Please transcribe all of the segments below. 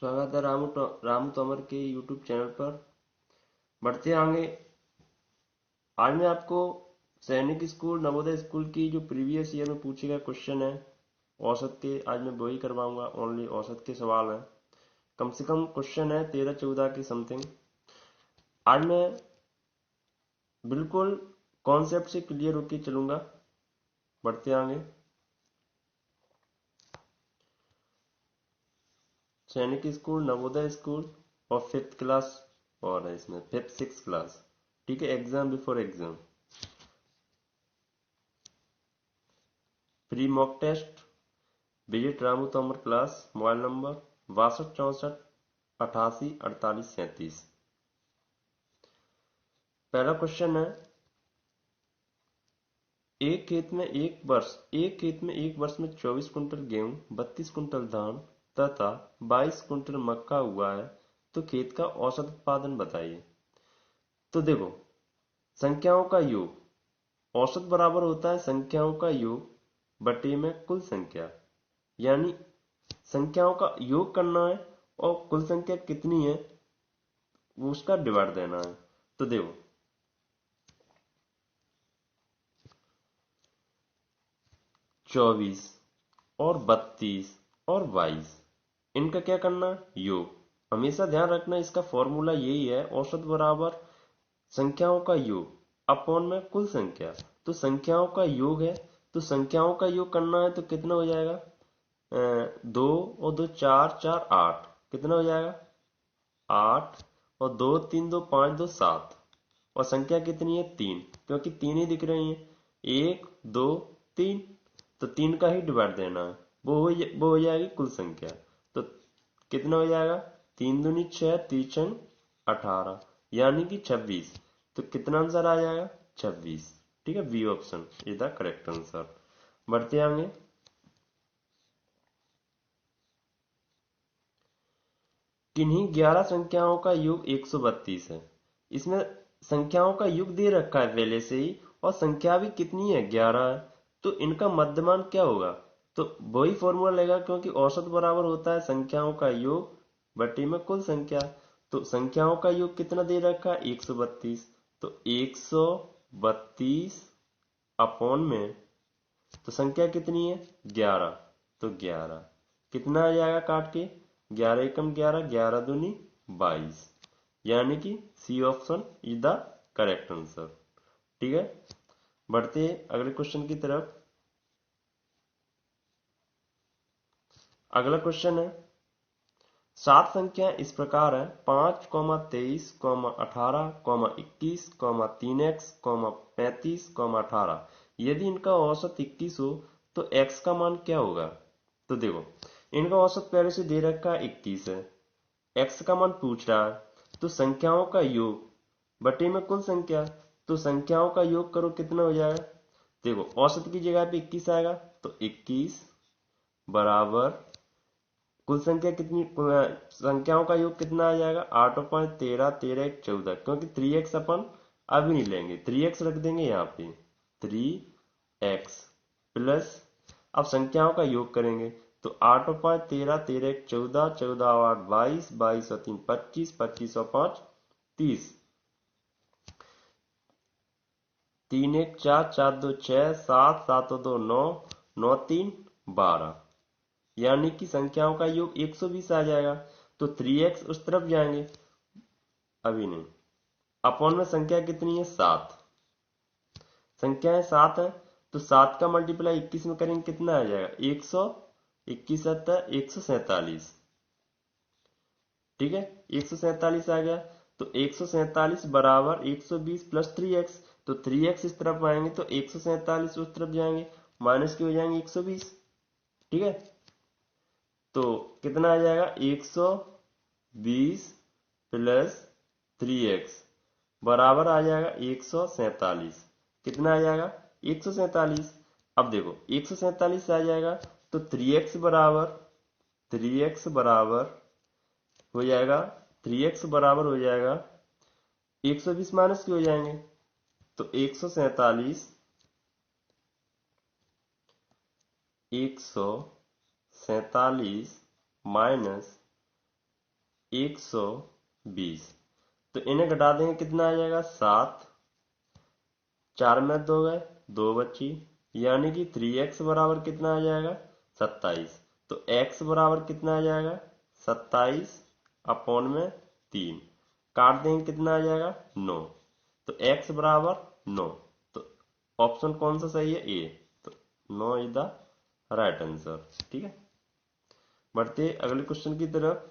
स्वागत है रामू तोमर के यूट्यूब चैनल पर। बढ़ते आगे। आज मैं आपको सैनिक स्कूल नवोदय स्कूल की जो प्रीवियस ईयर में पूछे गए क्वेश्चन है औसत के, आज मैं वही करवाऊंगा। ओनली औसत के सवाल हैं, कम से कम क्वेश्चन है 13-14 की समथिंग। आज मैं बिल्कुल कॉन्सेप्ट से क्लियर होके चलूंगा। बढ़ते आगे। सैनिक स्कूल नवोदय स्कूल और 5th क्लास और है इसमें 5th 6th क्लास। ठीक है, exam before exam pre mock test. Visit Ramu Tomar class. Mobile number 6264884837। पहला क्वेश्चन है, एक खेत में एक वर्ष में 24 कुंटल गेहूं, 32 कुंटल धान तथा 22 कुंटल मक्का हुआ है, तो खेत का औसत उत्पादन बताइए। तो देखो, संख्याओं का योग औसत बराबर होता है संख्याओं का योग बटे में कुल संख्या। यानी संख्याओं का योग करना है और कुल संख्या कितनी है वो उसका डिवाइड देना है। तो देखो, 24 और 32 और 22, इनका क्या करना, योग। हमेशा ध्यान रखना, इसका फॉर्मूला यही है, औसत बराबर संख्याओं का योग अपॉन में कुल संख्या। तो संख्याओं का योग है, तो संख्याओं का योग करना है तो कितना हो जाएगा, 2 और 2 4, 4 8, कितना हो जाएगा 8, और 2 3 2 5 2 7, और संख्या कितनी है 3, क्योंकि 3 ही दिख रही है, 1 2 3, तो 3 का ही डिवाइड देना है, वो हो जाएगी कुल संख्या। तो कितना हो जाएगा, 3 दूनी 6, 3 6 18, यानी कि 26। तो कितना आंसर आ जाएगा 26। ठीक है, B option is the correct answer. बढ़ते आगे। किन्हीं 11 संख्याओं का योग 132 है। इसमें संख्याओं का योग दे रखा है पहले से ही, और संख्या भी कितनी है 11 है, तो इनका मध्यमान क्या होगा, तो वही फॉर्मूला लगेगा, क्योंकि औसत बराबर होता है संख्याओं का योग बटे में कुल संख्या। तो संख्याओं का योग कितना दे रखा है 132, तो 132 अपॉन में, तो संख्या कितनी है 11, तो 11 कितना आ जाएगा काट के, 11 एकम 11, 11 दूनी 22, यानी कि C option is the correct answer. ठीक है, बढ़ते अगले क्वेश्चन की तरफ। अगला क्वेश्चन है, 7 संख्या इस प्रकार है 5,23,18,21,3x,35,18। यदि इनका औसत 21 हो तो x का मान क्या होगा। तो देखो, इनका औसत पहले से दे रखा है 21 है, x का मान पूछ रहा है, तो संख्याओं का योग बटे में कुल संख्या। तो संख्याओं का योग करो कितना हो जाएगा, देखो औसत की जगह पे 21 आएगा, तो 21 बराबर कुल संख्या कितनी, संख्याओं का योग कितना आ जाएगा, 8 और 5 13, 13 1 14, क्योंकि 3x अपन अभी नहीं लेंगे, 3x रख देंगे यहाँ पे, 3x प्लस, अब संख्याओं का योग करेंगे, तो 8 और 5 13, 13 1 14, 14 और 8 22, 22 और 3 25, 25 और 5 30, 3 1 4, 4 2 6, 7 7 और 2 9, 9 3 12, यानी कि संख्याओं का योग 120 आ जाएगा। तो 3x उस तरफ जाएंगे, अभी नहीं, अपॉन में संख्या कितनी है 7, संख्याएं 7 है, तो 7 का मल्टीप्लाई 21 में करेंगे कितना आ जाएगा 100, 21 147। ठीक है, 147 आ गया, तो 147 बराबर 120 प्लस 3x, तो 3x इस तरफ आएंगे तो 147 उस तरफ जाएंगे, माइनस की हो जाएंगे 120। ठीक है, तो कितना आ जाएगा 120 प्लस 3x बराबर आ जाएगा 147। कितना आ जाएगा 147। अब देखो 147 आ जाएगा, तो 3x बराबर हो जाएगा, 3x बराबर हो जाएगा 120 माइनस के हो जाएंगे, तो 147 माइनस 120। तो इन्हें घटा देंगे, कितना आ जाएगा 7, 4 में 2 गए, 2 बची, यानी कि 3x बराबर कितना आ जाएगा 27। तो x बराबर कितना आ जाएगा 27 अपॉन में 3, काट देंगे कितना आ जाएगा 9। तो x बराबर 9। तो ऑप्शन कौन सा सही है, ए। तो 9 इज द राइट आंसर। ठीक है, बढ़ते अगले क्वेश्चन की तरफ।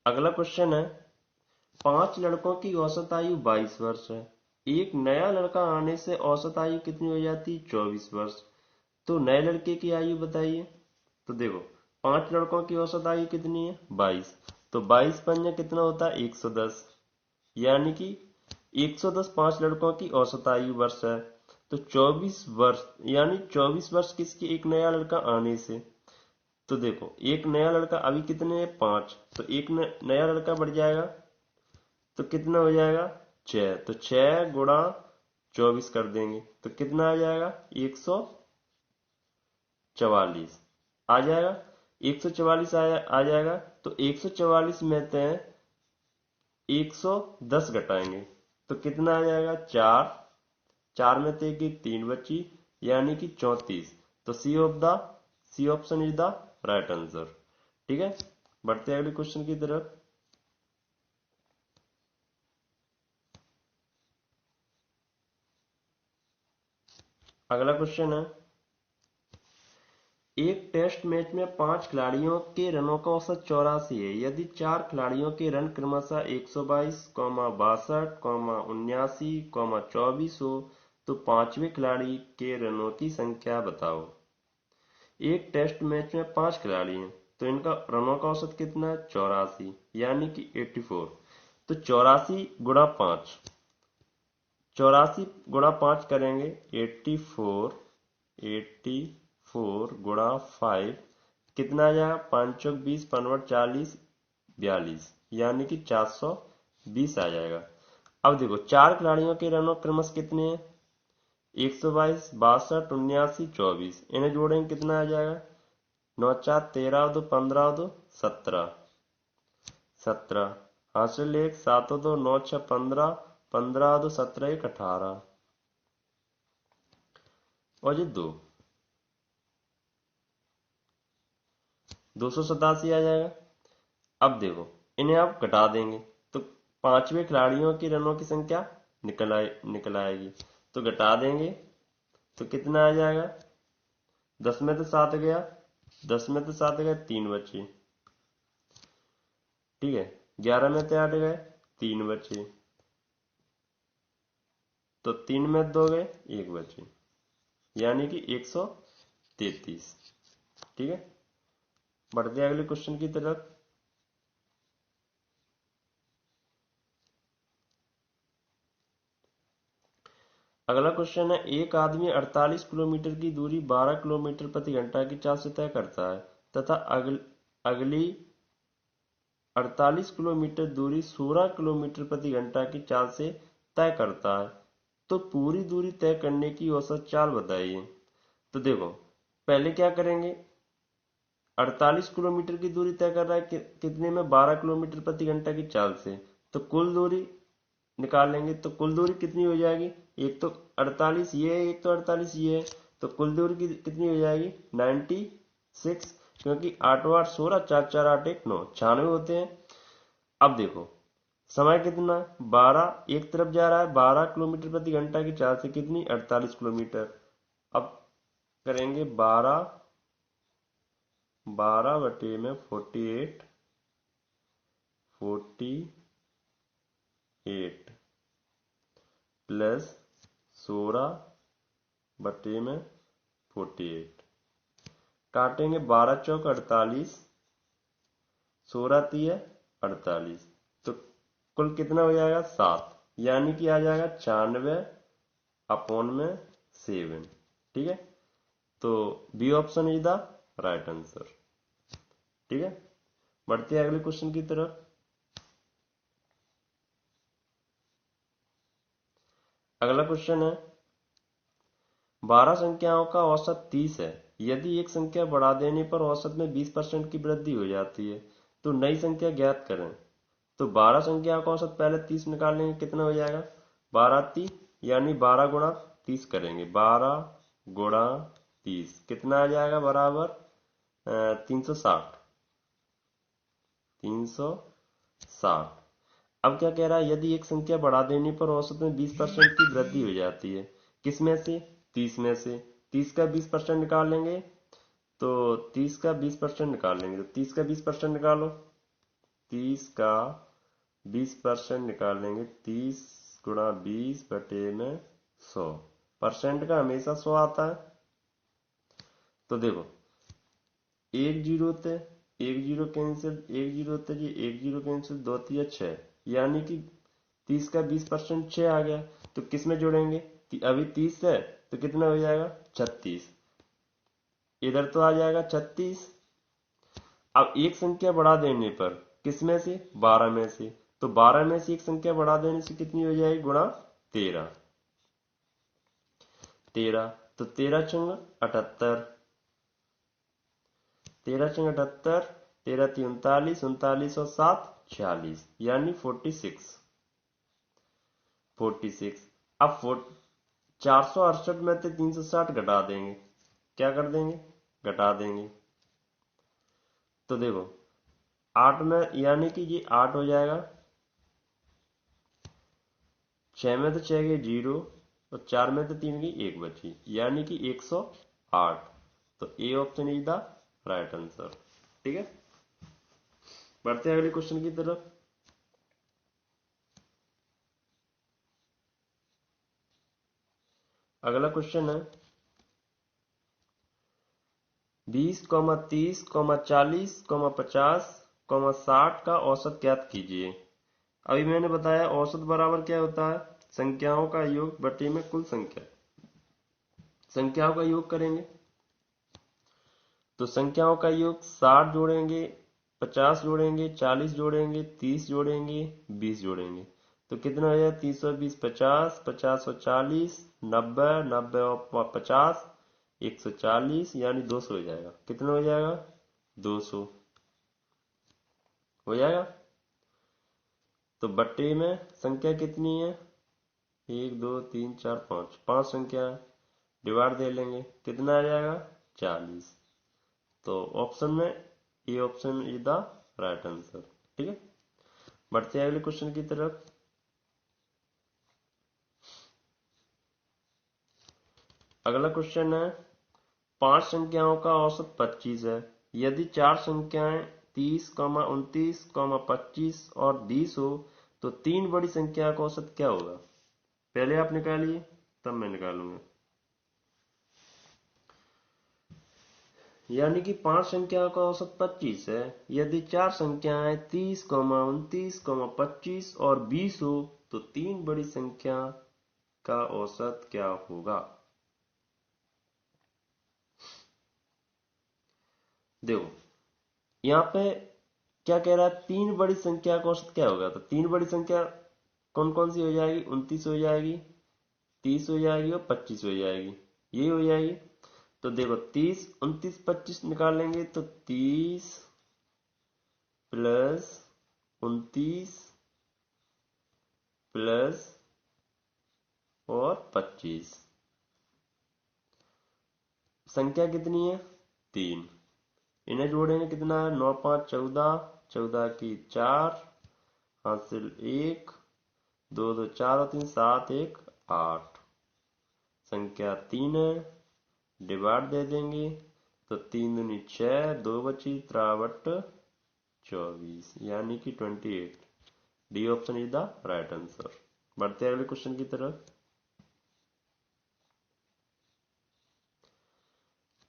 अगला क्वेश्चन है, 5 लड़कों की औसत आयु 22 वर्ष है। एक नया लड़का आने से औसत आयु कितनी हो जाती, 24 वर्ष। तो नए लड़के की आयु बताइए। तो देखो, 5 लड़कों की औसत आयु कितनी है 22। तो 22 पंजा कितना होता है 110, यानी कि 110 5 लड़कों की औसत आयु वर्ष है। तो 24 वर्ष, यानी 24 वर्ष किसकी, एक नया लड़का आने से। तो देखो, एक नया लड़का अभी कितने 5, तो एक नया लड़का बढ़ जाएगा, तो कितना हो जाएगा 6। तो 6 गुणा 24 कर देंगे, तो कितना आ जाएगा 144 आ जाएगा। 144 आ जाएगा। तो 144 में से 110 घटाएंगे, तो कितना आ जाएगा 4, 4 में से 3 बची, यानी कि 34। तो C option is the right answer. ठीक है, बढ़ते हैं अगले क्वेश्चन की तरफ। अगला क्वेश्चन है, एक टेस्ट मैच में 5 खिलाड़ियों के रनों का औसत 84 है। यदि 4 खिलाड़ियों के रन क्रमशः 122, 62, 79, 24 हो, तो 5वें खिलाड़ी के रनों की संख्या बताओ। एक टेस्ट मैच में 5 खिलाड़ी हैं, तो इनका रनों का औसत कितना है 84, यानी कि 84। तो 84 गुणा 5, 84 गुणा 5 करेंगे 84, 84 गुणा 5 कितना आ जाएगा 5 चौक 20, 5 40, 42, यानी कि 420 आ जाएगा। अब देखो, 4 खिलाड़ियों के रनों क्रमश कितने हैं 122, 62, 79, 24। इन्हें जोड़ेंगे कितना आ जाएगा 9 4 13 2 15 2 17, 17 हासिल 1 7 2 9 6 15, 15 2 17 1 18 और ये 287 आ जाएगा। अब देखो, इन्हें आप घटा देंगे, तो 5वें खिलाड़ियों की रनों की संख्या निकल आएगी। तो घटा देंगे, तो कितना आ जाएगा 10 में तो 7 गया, 10 में तो 7 गए, 3 बचे। ठीक है, 11 में तो 8 गए, 3 बचे। तो 3 में 2 गए, 1 बचे, यानी कि 133। ठीक है, बढ़ते हैं अगले क्वेश्चन की तरफ। अगला क्वेश्चन है, एक आदमी 48 किलोमीटर की दूरी 12 किलोमीटर प्रति घंटा की चाल से तय करता है तथा अगली 48 किलोमीटर दूरी 16 किलोमीटर प्रति घंटा की चाल से तय करता है। तो पूरी दूरी तय करने की औसत चाल बताइए। तो देखो, पहले क्या करेंगे, 48 किलोमीटर की दूरी तय कर रहा है कितने में 12 किलोमीटर प्रति घंटा की चाल से। तो कुल दूरी निकाल लेंगे, तो कुल दूरी कितनी हो जाएगी, एक तो 48 ये है, एक तो 48 ये है। तो कुल दूरी कितनी हो जाएगी 96, क्योंकि 8 8 16, 4 4 8 1 9, 96 होते हैं। अब देखो, समय कितना है 12, एक तरफ जा रहा है 12 किलोमीटर प्रति घंटा की चाल से, कितनी 48 किलोमीटर। अब करेंगे 12 बटे में 48, 48 प्लस 16 बटे में 48, काटेंगे 12 चौक 48, 16 तिया 48। तो कुल कितना हो जाएगा 7, यानी कि आ जाएगा 96 अपॉन में 7। ठीक है, तो B option is the right answer. ठीक है, बढ़ते हैं अगले क्वेश्चन की तरफ। अगला क्वेश्चन है, 12 संख्याओं का औसत 30 है यदि एक संख्या बढ़ा देने पर औसत में 20% की वृद्धि हो जाती है तो नई संख्या ज्ञात करें। तो 12 संख्या का औसत पहले 30 निकाल लेंगे, कितना हो जाएगा 12 यानी 12 गुणा 30 करेंगे, 12 गुणा 30 कितना आ जाएगा बराबर 360। 360। अब क्या कह रहा है, यदि एक संख्या बढ़ा देने पर औसत में 20% की वृद्धि हो जाती है, किसमें से 30 में से। 30 का 20% निकाल लेंगे तो 30 का 20% निकाल लेंगे तो 30 का 20% निकालो, 30 का 20% निकाल लेंगे, 30 गुणा 20 बटे में 100। परसेंट का हमेशा 100 आता है। तो देखो एक जीरो होते, एक जीरो कैंसिल, एक जीरो होते जी, एक जीरो कैंसिल, 2 तिया 6, यानी कि 30 का 20% 6 आ गया। तो किस में जोड़ेंगे, अभी 30 है तो कितना हो जाएगा 36, इधर तो आ जाएगा 36। अब एक संख्या बढ़ा देने पर किस में से 12 में से, तो 12 में से एक संख्या बढ़ा देने से कितनी हो जाएगी गुणा 13। 13 तो 13 चंग 78, 13 चंग 78, 13 ती 39, 39 और 7 46, यानी 46। 46। अब 468 में से 360 घटा देंगे, क्या कर देंगे घटा देंगे। तो देखो 8 में यानी कि ये 8 हो जाएगा, 6 में तो 6 गई 0 और 4 में तो 3 गई 1 बची, यानी कि 108। तो A option is the right answer. ठीक है, बढ़ते हैं अगले क्वेश्चन की तरफ। अगला क्वेश्चन है 20, 30, 40, 50, 60 का औसत ज्ञात कीजिए। अभी मैंने बताया औसत बराबर क्या होता है, संख्याओं का योग बटे में कुल संख्या। संख्याओं का योग करेंगे तो संख्याओं का योग 60 जोड़ेंगे, 50 जोड़ेंगे, 40 जोड़ेंगे, 30 जोड़ेंगे, 20 जोड़ेंगे, तो कितना हो जाएगा 320, 50, 50 और 40, 90, 90 और 50, 140, यानी 200 हो जाएगा। कितना हो जाएगा 200 हो जाएगा। तो बट्टे में संख्या कितनी है 1 2 3 4 5, 5 संख्या डिवाइड दे लेंगे, कितना आ जाएगा 40। तो ऑप्शन में A option is the right answer. ठीक है, बढ़ते हैं अगले क्वेश्चन की तरफ। अगला क्वेश्चन है 5 संख्याओं का औसत 25 है। यदि 4 संख्याएं 30, 29, 25 और 20 हो तो 3 बड़ी संख्या का औसत क्या होगा। पहले आप निकालिए तब मैं निकालूंगा। यानी कि 5 संख्याओं का औसत 25 है, यदि 4 संख्याएं 30, 29, 25 और 20 हो तो 3 बड़ी संख्या का औसत क्या होगा। देखो यहाँ पे क्या कह रहा है, 3 बड़ी संख्या का औसत क्या होगा। तो 3 बड़ी संख्या कौन कौन सी हो जाएगी, 29 हो जाएगी, 30 हो जाएगी और 25 हो जाएगी, ये हो जाएगी। तो देखो 30, 29, 25 निकाल लेंगे तो 30 प्लस 29 प्लस और 25, संख्या कितनी है 3। इन्हें जोड़ेंगे कितना है 9 5 14, 14 की 4, हासिल 1, 2 2 4 और 3 7 1 8, संख्या 3 है, डिवाइड दे देंगे तो 3 दूनी 6, 2 बची, त्रावट 24, यानी कि 28। D option is the right answer. बढ़ते हैं अगले क्वेश्चन की तरफ।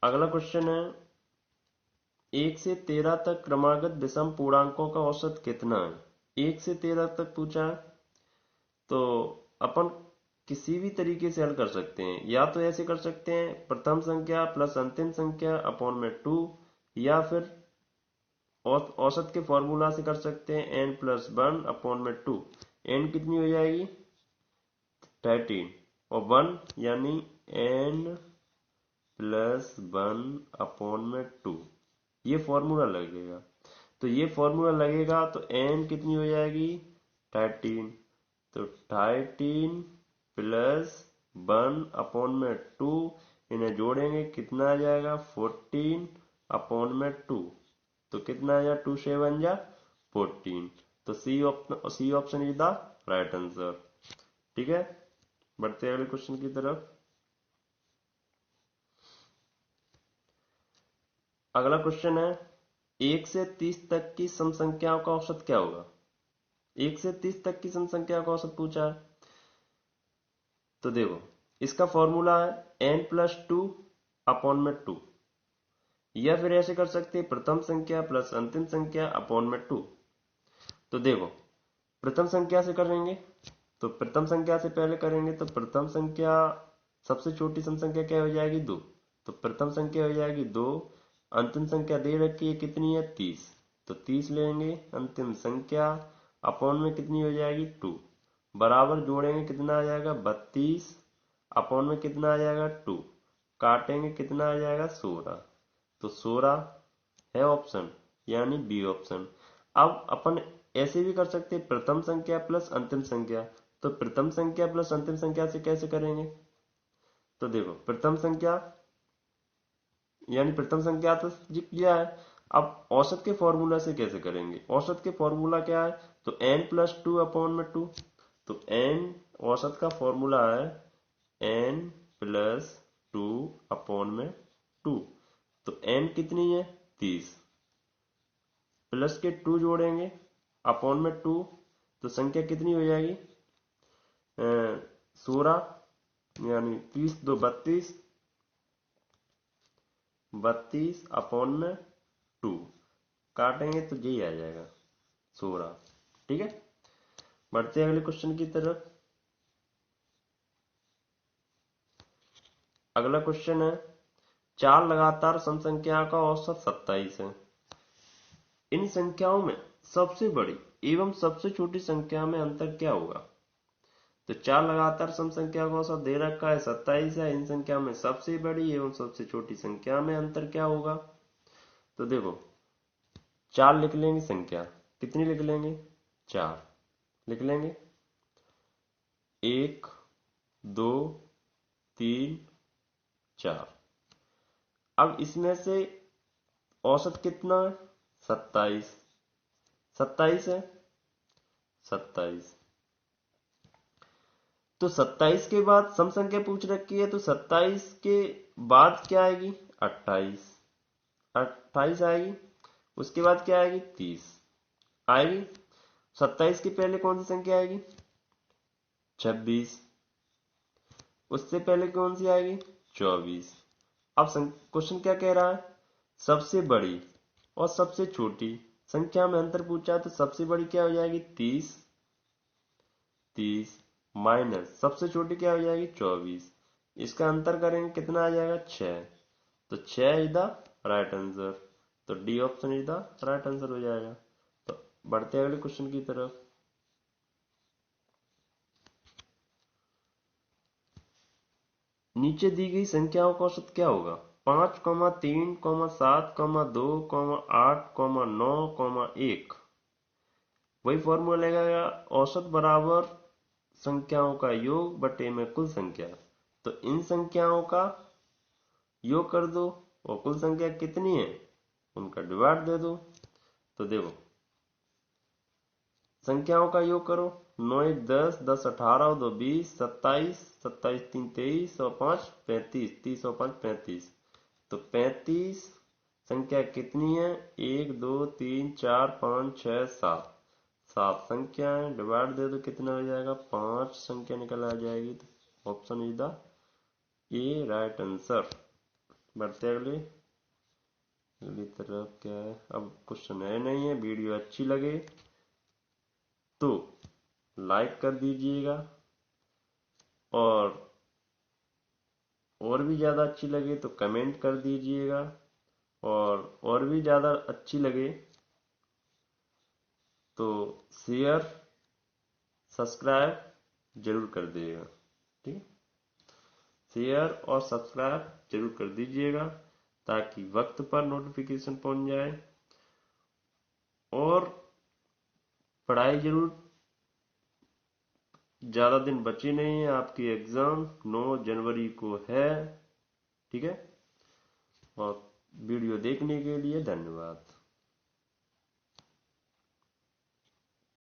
अगला क्वेश्चन है 1 से 13 तक क्रमागत विषम पूर्णांकों का औसत कितना है। 1 से 13 तक पूछा है तो अपन किसी भी तरीके से हल कर सकते हैं। या तो ऐसे कर सकते हैं प्रथम संख्या प्लस अंतिम संख्या अपॉन में 2, या फिर औसत के फॉर्मूला से कर सकते हैं n प्लस 1 अपॉन में 2। n कितनी हो जाएगी 13 और 1, यानी n प्लस 1/2, ये फॉर्मूला लगेगा। तो ये फॉर्मूला लगेगा तो n कितनी हो जाएगी 13, तो 13 प्लस 1/2, इन्हें जोड़ेंगे कितना आ जाएगा 14/2, तो कितना आ जाएगा 2 से 1 जा 14, तो C option is the right answer. ठीक है, बढ़ते हैं अगले क्वेश्चन की तरफ। अगला क्वेश्चन है 1 से 30 तक की सम संख्याओं का औसत क्या होगा। 1 से 30 तक की सम संख्याओं का औसत पूछा है। तो देखो इसका फॉर्मूला है n+2/2, या फिर ऐसे कर सकते हैं प्रथम संख्या प्लस अंतिम संख्या अपॉन में 2। तो देखो प्रथम संख्या से करेंगे, तो प्रथम संख्या से पहले करेंगे तो प्रथम संख्या सबसे छोटी सम संख्या क्या हो जाएगी 2, तो प्रथम संख्या हो जाएगी 2, अंतिम संख्या दे रखी है कितनी है 30, तो 30 लेंगे अंतिम संख्या अपॉन में कितनी हो जाएगी 2, बराबर जोड़ेंगे कितना आ जाएगा 32, अपॉन में कितना आ जाएगा 2, काटेंगे कितना आ जाएगा 16, तो 16 है ऑप्शन, यानी बी ऑप्शन। अब अपन ऐसे भी कर सकते हैं प्रथम संख्या प्लस अंतिम संख्या, तो प्रथम संख्या प्लस अंतिम संख्या से कैसे करेंगे। तो देखो प्रथम संख्या यानी प्रथम संख्या तो किया है, अब औसत के फॉर्मूला से कैसे करेंगे। औसत के फॉर्मूला क्या है, तो n+2/2, तो n औसत का फॉर्मूला है n+2/2, तो n कितनी है 30, प्लस के 2 जोड़ेंगे अपॉन में 2, तो संख्या कितनी हो जाएगी 16, यानी 30 2 32, 32 अपॉन में 2, काटेंगे तो यही आ जाएगा 16। ठीक है, बढ़ते हैं अगले क्वेश्चन की तरफ। अगला क्वेश्चन है 4 लगातार सम संख्याओं का औसत 27 है। इन संख्याओं में सबसे बड़ी एवं सबसे छोटी संख्या में अंतर क्या होगा। तो 4 लगातार सम संख्या का औसत दे रखा है 27 है, इन संख्या में सबसे बड़ी एवं सबसे छोटी संख्या में अंतर क्या होगा। तो देखो 4 लिख लेंगे, संख्या कितनी लिख लेंगे 4 लिख लेंगे, 1 2 3 4। अब इसमें से औसत कितना है 27, 27 है 27, तो 27 के बाद सम संख्या पूछ रखी है, तो 27 के बाद क्या आएगी 28, 28 आएगी, उसके बाद क्या आएगी 30 आएगी, 27 के पहले कौन सी संख्या आएगी 26, उससे पहले कौन सी आएगी 24। अब क्वेश्चन क्या कह रहा है, सबसे बड़ी और सबसे छोटी संख्या में अंतर पूछा है, तो सबसे बड़ी क्या हो जाएगी 30, 30 माइनस सबसे छोटी क्या हो जाएगी 24, इसका अंतर करेंगे कितना आ जाएगा 6, तो 6 इज द राइट आंसर, तो D option is the right answer हो जाएगा। तो बढ़ते हैं अगले क्वेश्चन की तरफ। नीचे दी गई संख्याओं का औसत क्या होगा। 5, 3, 7, 2, 8, 9, 1। वही फॉर्मूला लगेगा औसत बराबर संख्याओं का योग बटे में कुल संख्या। तो इन संख्याओं का योग कर दो और कुल संख्या कितनी है उनका डिवाइड दे दो। तो देखो संख्याओं का योग करो, 9 1 10, 10 18 और 2 20, 27, 27 3 23 और 5 35, 30 और 5 35, तो 35 संख्या कितनी है 1 2 3 4 5 6 7, 7 संख्याएं डिवाइड दे दो कितना हो जाएगा 5 संख्या निकल आ जाएगी, तो option is the A right answer. बढ़ते अगली तरफ क्या है। अब क्वेश्चन है नहीं है, वीडियो अच्छी लगे तो लाइक कर दीजिएगा, और भी ज़्यादा अच्छी लगे तो कमेंट कर दीजिएगा, और भी ज़्यादा अच्छी लगे तो शेयर सब्सक्राइब जरूर कर दीजिएगा। ठीक है। शेयर और सब्सक्राइब जरूर कर दीजिएगा ताकि वक्त पर नोटिफिकेशन पहुंच जाए। और पढ़ाई जरूर, ज़्यादा दिन बची नहीं है, आपकी एग्ज़ाम 9 जनवरी को है। ठीक है, और वीडियो देखने के लिए धन्यवाद।